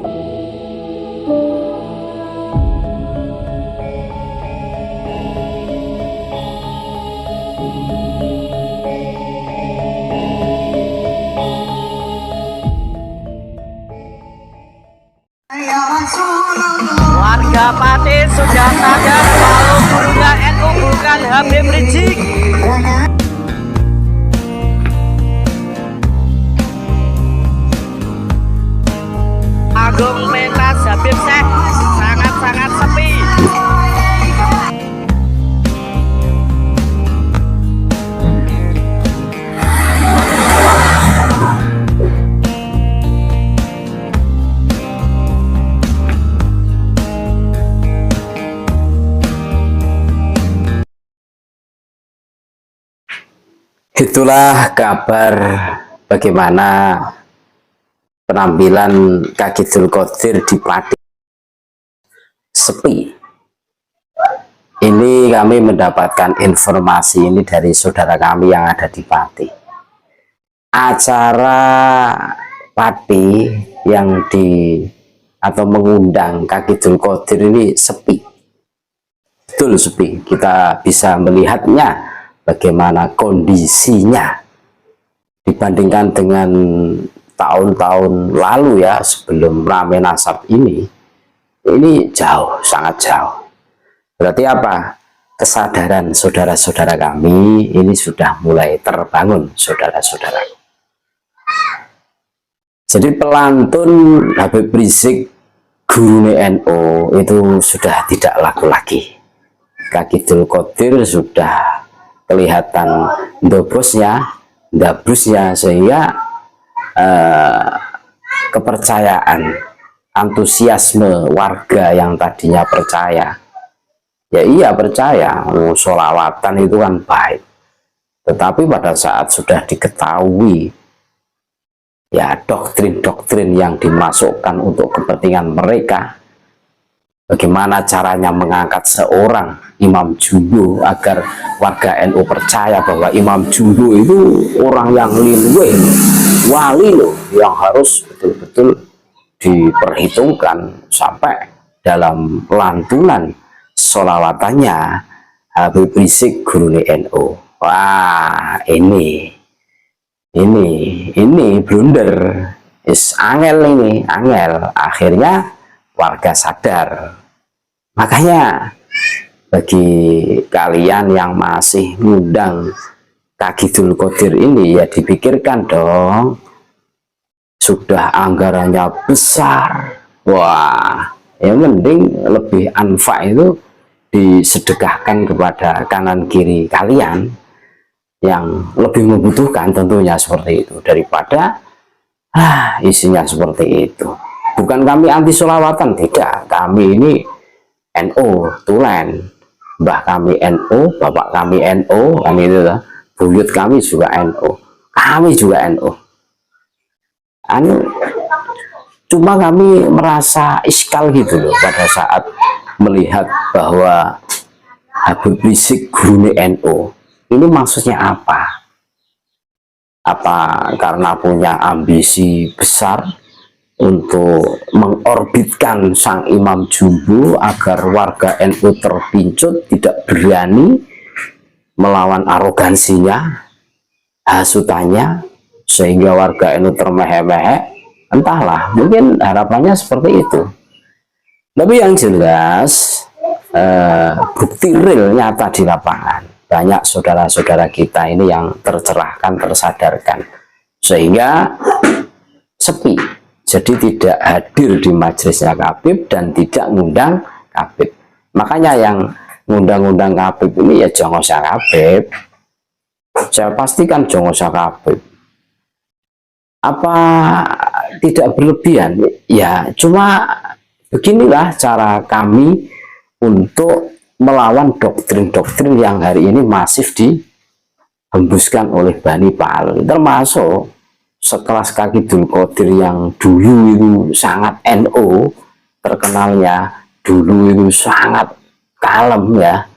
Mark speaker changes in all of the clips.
Speaker 1: Warga Pati sudah sadar kalau gurunya NU bukan Habib Rizik. Agung Menas Habib Syekh sangat-sangat sepi.
Speaker 2: Itulah kabar bagaimana penampilan Kaki Dzulqodir di Pati. Sepi. Ini kami mendapatkan informasi ini dari saudara kami yang ada di Pati. Acara Pati yang atau mengundang Kaki Dzulqodir ini sepi. Betul sepi. Kita bisa melihatnya bagaimana kondisinya dibandingkan dengan tahun-tahun lalu ya, sebelum Rame Nasab ini jauh, sangat jauh. Berarti apa? Kesadaran saudara-saudara kami ini sudah mulai terbangun, saudara-saudara. Jadi pelantun Habib Rizik guru NU itu sudah tidak laku lagi. Kaki Dzulqodir sudah kelihatan dabrusnya, sehingga kepercayaan, antusiasme warga yang tadinya percaya, ya iya percaya, sholawatan itu kan baik, tetapi pada saat sudah diketahui ya doktrin-doktrin yang dimasukkan untuk kepentingan mereka, bagaimana caranya mengangkat seorang Imam Jumbo agar warga NU percaya bahwa Imam Jumbo itu orang yang lilwe, wali loh, yang harus betul-betul diperhitungkan sampai dalam lantunan sholawatannya Habib Rizik guru NU. Wah, ini blunder, angel. Akhirnya warga sadar. Makanya bagi kalian yang masih ngundang Kaki Dzulqodir ini, ya dipikirkan dong, sudah anggarannya besar. Wah, ya mending lebih anfa itu disedekahkan kepada kanan kiri kalian yang lebih membutuhkan, tentunya seperti itu, daripada isinya seperti itu. Bukan kami anti sholawatan, tidak. Kami ini NU tulen, mbah kami NU, bapak kami NU, kan itu lah. Buyut kami juga NU, kami juga NU. Cuma kami merasa iskal gitu loh pada saat melihat bahwa Habib Rizik guru NU ini maksudnya apa? Apa karena punya ambisi besar untuk mengorbitkan sang Imam Jumbo agar warga NU terpincut, tidak berani melawan arogansinya, hasutannya, sehingga warga NU termehe-mehe? Entahlah, mungkin harapannya seperti itu. Tapi yang jelas bukti real nyata di lapangan, banyak saudara-saudara kita ini yang tercerahkan, tersadarkan, sehingga sepi. Jadi tidak hadir di majelisnya Habib dan tidak ngundang Habib. Makanya yang ngundang-ngundang Habib ini ya jongos Habib. Saya pastikan jongos Habib. Apa tidak berlebihan? Ya cuma beginilah cara kami untuk melawan doktrin-doktrin yang hari ini masif dihembuskan oleh Bani Pal, termasuk sekelas Kaki Dzulqodir yang dulu itu sangat NU, terkenalnya dulu itu sangat kalem ya,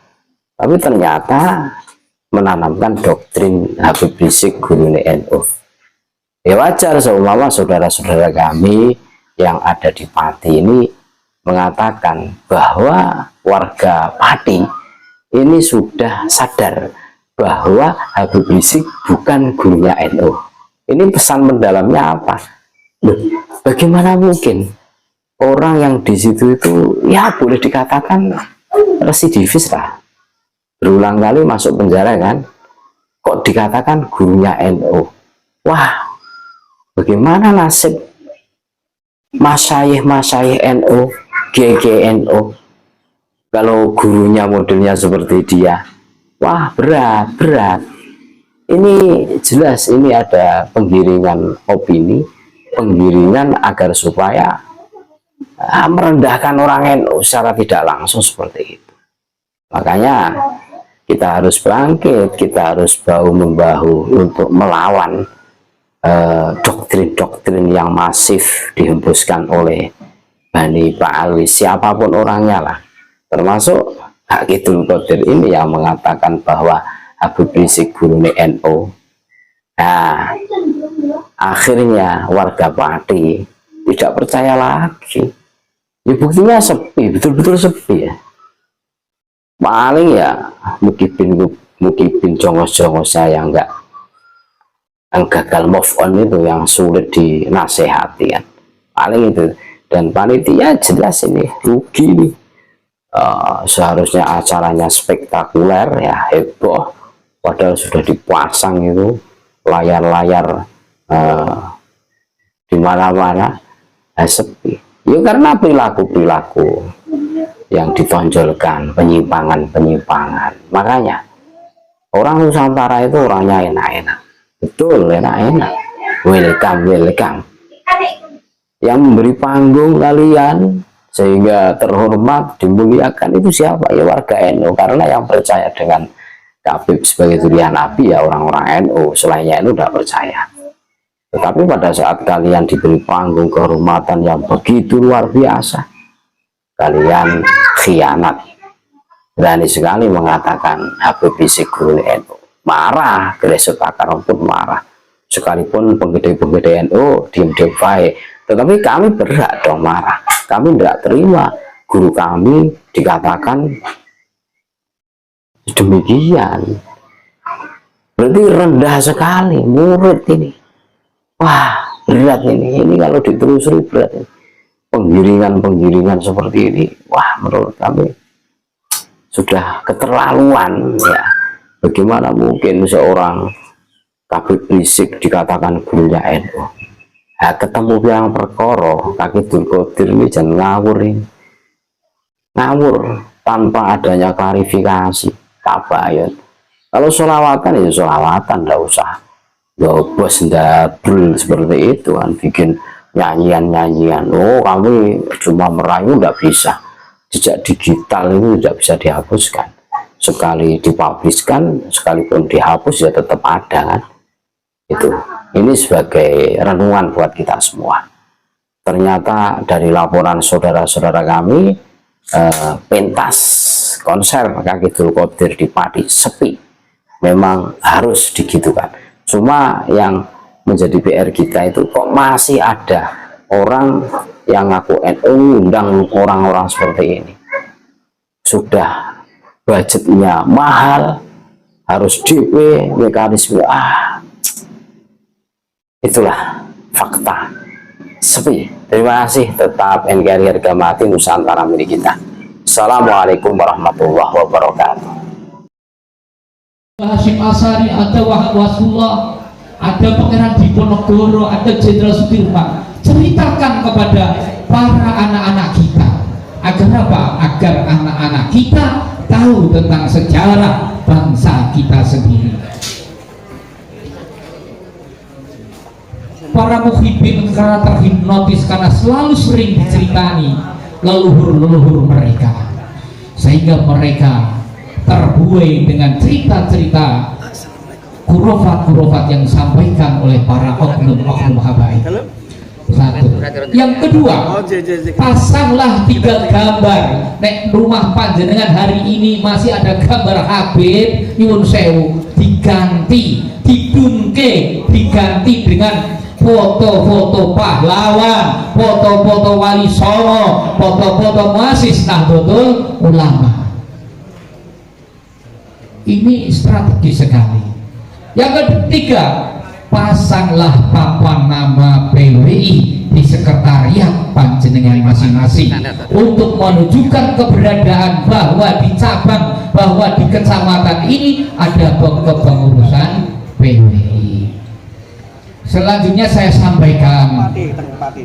Speaker 2: tapi ternyata menanamkan doktrin Habib Rizik guru NU. Ya wajar seumpama saudara-saudara kami yang ada di Pati ini mengatakan bahwa warga Pati ini sudah sadar bahwa Habib Rizik bukan gurunya NU. Ini pesan mendalamnya apa? Loh, bagaimana mungkin orang yang di situ itu ya boleh dikatakan residivis lah, berulang kali masuk penjara kan, kok dikatakan gurunya NU? Wah, bagaimana nasib masyayikh NU, GGNU kalau gurunya modelnya seperti dia? Wah, berat. Ini jelas ini ada penggiringan opini, penggiringan agar supaya merendahkan orang NU secara tidak langsung seperti itu. Makanya kita harus bangkit, kita harus bahu-membahu untuk melawan doktrin-doktrin yang masif dihembuskan oleh Bani Pak Alwi, siapapun orangnya lah, termasuk Hakidul Qadir ini yang mengatakan bahwa Habib Rizik guru NU. Nah, akhirnya warga Pati tidak percaya lagi. Ya, buktinya sepi, betul-betul sepi ya. Paling ya mukibin jongos-jongos saya yang gagal move on itu, yang sulit dinasehati kan. Paling itu. Dan panitia jelas ini rugi nih. Seharusnya acaranya spektakuler ya, heboh, padahal sudah dipasang itu layar-layar di mana-mana, sepi ya karena perilaku yang ditonjolkan, penyimpangan. Makanya orang Nusantara itu orangnya enak-enak, betul, enak-enak, welcome. Yang memberi panggung kalian sehingga terhormat, dimuliakan itu siapa? Ya warga NU, karena yang percaya dengan Habib sebagai tulisan Nabi ya orang-orang NU, selainnya NU tidak percaya. Tetapi pada saat kalian diberi panggung kehormatan yang begitu luar biasa, kalian khianat, berani sekali mengatakan Habib Rizik guru NU. Marah, Gresik Akar pun marah, sekalipun penggede-penggede NU diem-diem baik, tetapi kami berhak dong marah. Kami tidak terima guru kami dikatakan demikian. Berarti rendah sekali murid ini. Wah, berat ini kalau ditelusuri berat ini. Penggiringan seperti ini, wah, menurut kami sudah keterlaluan ya. Bagaimana mungkin seorang Habib Rizik dikatakan gurunya NU? Nah, ketemu yang perkara Hakidul Qadir ini jangan ngawur ini. Ngawur tanpa adanya klarifikasi, tabayun. Kalau sholawatan ya sholawatan, tidak usah bos ndabel seperti itu kan, bikin nyanyian. Oh, kami cuma merayu, nggak bisa. Jejak digital itu tidak bisa dihapuskan. Sekali dipubliskan, sekalipun dihapus ya tetap ada kan. Itu. Ini sebagai renungan buat kita semua. Ternyata dari laporan saudara-saudara kami, pentas konser Hakidul Qadir di Pati sepi. Memang harus digitukan. Cuma yang menjadi PR kita itu kok masih ada orang yang ngaku NU undang orang-orang seperti ini. Sudah budgetnya mahal, harus DP, mekanisme, itulah fakta. Sepi. Terima kasih. Tetap NKRI harga mati, Nusantara milik kita. Assalamualaikum warahmatullahi wabarakatuh.
Speaker 3: Hasyim Asari, ada Wahab Wasullah, ada Pangeran Diponegoro, ada Jenderal Sudirman. Ceritakan kepada para anak-anak kita agar apa? Agar anak-anak kita tahu tentang sejarah bangsa kita sendiri. Para muhibin karena terhipnotis karena selalu sering diceritani leluhur-leluhur mereka, sehingga mereka terbuai dengan cerita-cerita kurofat-kurofat yang disampaikan oleh para oknum-oknum habaib. Satu. Yang kedua, pasanglah 3 gambar. Nek rumah panjenengan hari ini masih ada gambar Habib nyuwun sewu, diganti, dibungke, diganti dengan foto-foto pahlawan, foto-foto wali songo, foto-foto muassis Nahdlatul Ulama. Ini strategi sekali. Yang ketiga, pasanglah papan nama PWI di sekretariat panjenengan masing-masing untuk menunjukkan keberadaan bahwa di cabang, bahwa di kecamatan ini ada kepengurusan PWI. Selanjutnya saya sampaikan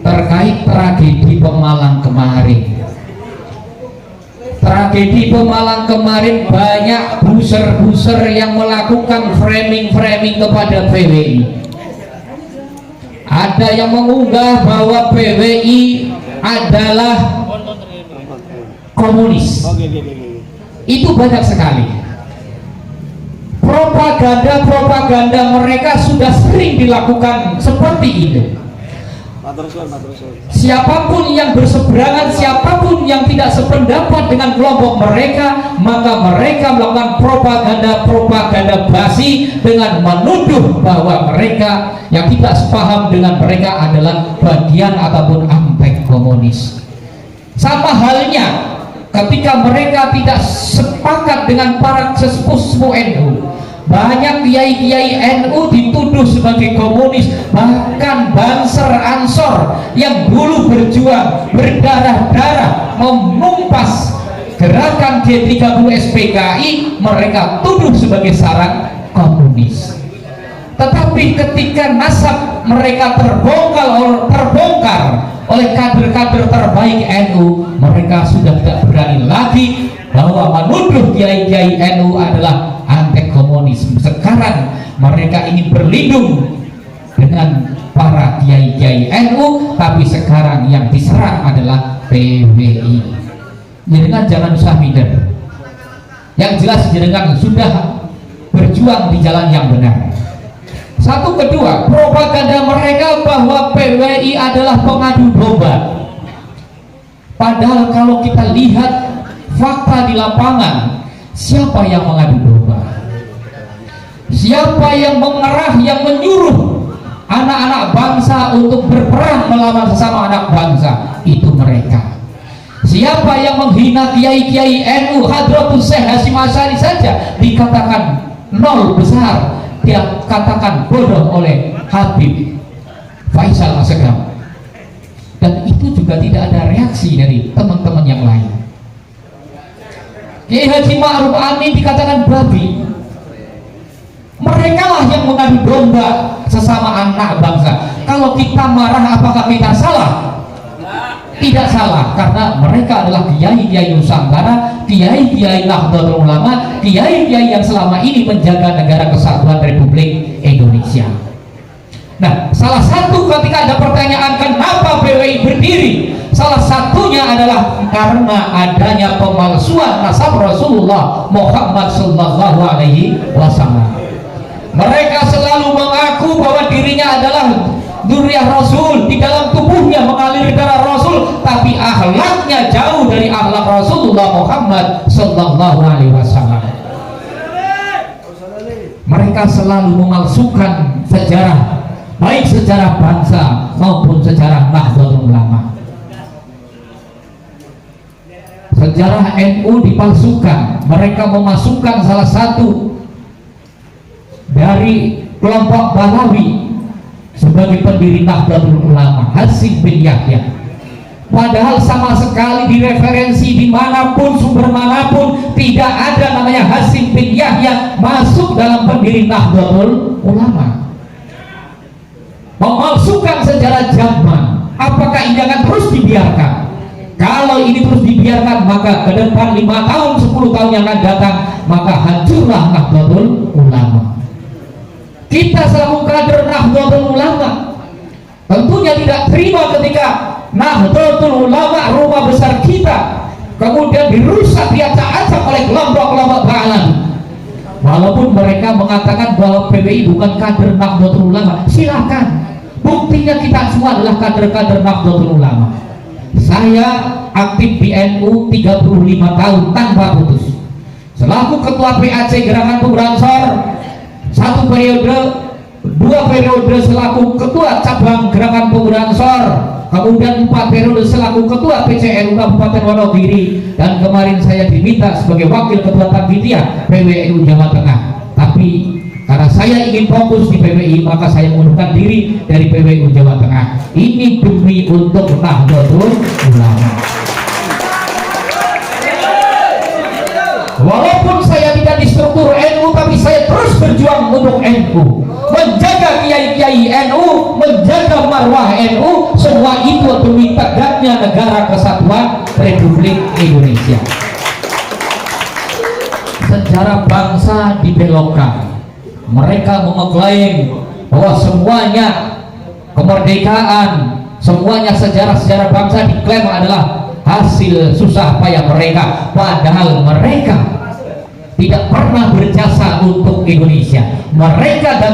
Speaker 3: terkait tragedi Pemalang kemarin. Tragedi Pemalang kemarin banyak buser-buser yang melakukan framing-framing kepada PWI. Ada yang mengunggah bahwa PWI adalah komunis. Itu banyak sekali. Propaganda mereka sudah sering dilakukan seperti itu. Siapapun yang berseberangan, siapapun yang tidak sependapat dengan kelompok mereka, maka mereka melakukan propaganda basi dengan menuduh bahwa mereka yang tidak sepaham dengan mereka adalah bagian ataupun ampek komunis. Sama halnya ketika mereka tidak sepakat dengan para sesepuh NU, banyak kiai-kiai NU dituduh sebagai komunis. Bahkan Banser Ansor yang dulu berjuang berdarah-darah menumpas gerakan G30 SPKI, mereka tuduh sebagai sarang komunis. Tetapi ketika nasab mereka terbongkar oleh kader-kader terbaik NU, mereka sudah tidak berani lagi bahwa menuduh kiai-kiai NU adalah anti komunis. Sekarang mereka ingin berlindung dengan para kiai-kiai NU, tapi sekarang yang diserang adalah PWI. Jenengan jangan usah minder. Yang jelas jenengan sudah berjuang di jalan yang benar. Satu, kedua, propaganda mereka bahwa PWI adalah pengadu domba. Padahal kalau kita lihat fakta di lapangan, siapa yang mengadu domba? Siapa yang mengerah, yang menyuruh anak-anak bangsa untuk berperang melawan sesama anak bangsa? Itu mereka. Siapa yang menghina kiai-kiai NU, Hadratus Syekh Hasyim Asy'ari saja dikatakan nol besar, dia katakan bodoh oleh Habib Faisal Asegaf, dan itu juga tidak ada reaksi dari teman-teman yang lain. Kiai Haji Ma'ruf Amin dikatakan babi. Mereka lah yang mengadu domba sesama anak bangsa. Kalau kita marah, apakah kita salah? Tidak salah, karena mereka adalah kiai-kiai Nusantara, kiai-kiai Nahdlatul Ulama, kiai-kiai yang selama ini menjaga negara kesatuan Republik Indonesia. Nah, salah satu ketika ada pertanyaan kenapa PWI berdiri, salah satunya adalah karena adanya pemalsuan nasab Rasulullah Muhammad sallallahu alaihi wasallam. Mereka selalu mengaku bahwa dirinya adalah dzurriyyah Rasul, di dalam tubuhnya mengalir darah Rasul, tapi akhlaknya jauh dari akhlak Rasulullah Muhammad sallallahu alaihi wasallam. Mereka selalu memalsukan sejarah, baik sejarah bangsa maupun sejarah Nahdlatul Ulama. Sejarah NU dipalsukan. Mereka memasukkan salah satu dari kelompok Balawi sebagai pendiri Nahdlatul Ulama, Hasyim bin Yahya. Padahal sama sekali di referensi dimanapun, sumber manapun, tidak ada namanya Hasyim bin Yahya masuk dalam pendiri Nahdlatul Ulama. Memalsukan sejarah zaman. Apakah ini akan terus dibiarkan? Kalau ini terus dibiarkan, maka ke depan 5 tahun, 10 tahun yang akan datang, maka hancurlah Nahdlatul Ulama. Kita selaku kader Nahdlatul Ulama tentunya tidak terima ketika Nahdlatul Ulama, rumah besar kita, kemudian dirusak, diacak-acak oleh kelompok-kelompok Ba'alan. Walaupun mereka mengatakan bahwa PWI bukan kader Nahdlatul Ulama, silakan. Buktinya kita semua adalah kader-kader Nahdlatul Ulama. Saya aktif di NU 35 tahun tanpa putus. Selaku ketua PAC Gerakan Pemuda Ansor, satu periode 2 periode selaku ketua cabang Gerakan Pemuda Ansor, kemudian 4 periode selaku ketua PCNU Kabupaten Wonogiri, dan kemarin saya diminta sebagai wakil ketua Tanfidia PWNU Jawa Tengah. Tapi karena saya ingin fokus di PWI, maka saya mengundurkan diri dari PWNU Jawa Tengah. Ini demi untuk Nahdlatul Ulama. Walaupun saya tidak di struktur NU, tapi saya terus berjuang untuk NU, menjaga kiai-kiai NU, menjaga marwah NU. Semua itu demi tegaknya negara kesatuan Republik Indonesia. Sejarah bangsa dibelokkan. Mereka mengklaim bahwa semuanya kemerdekaan, semuanya sejarah-sejarah bangsa diklaim adalah hasil susah payah mereka, padahal mereka tidak pernah berjasa untuk Indonesia. Mereka dan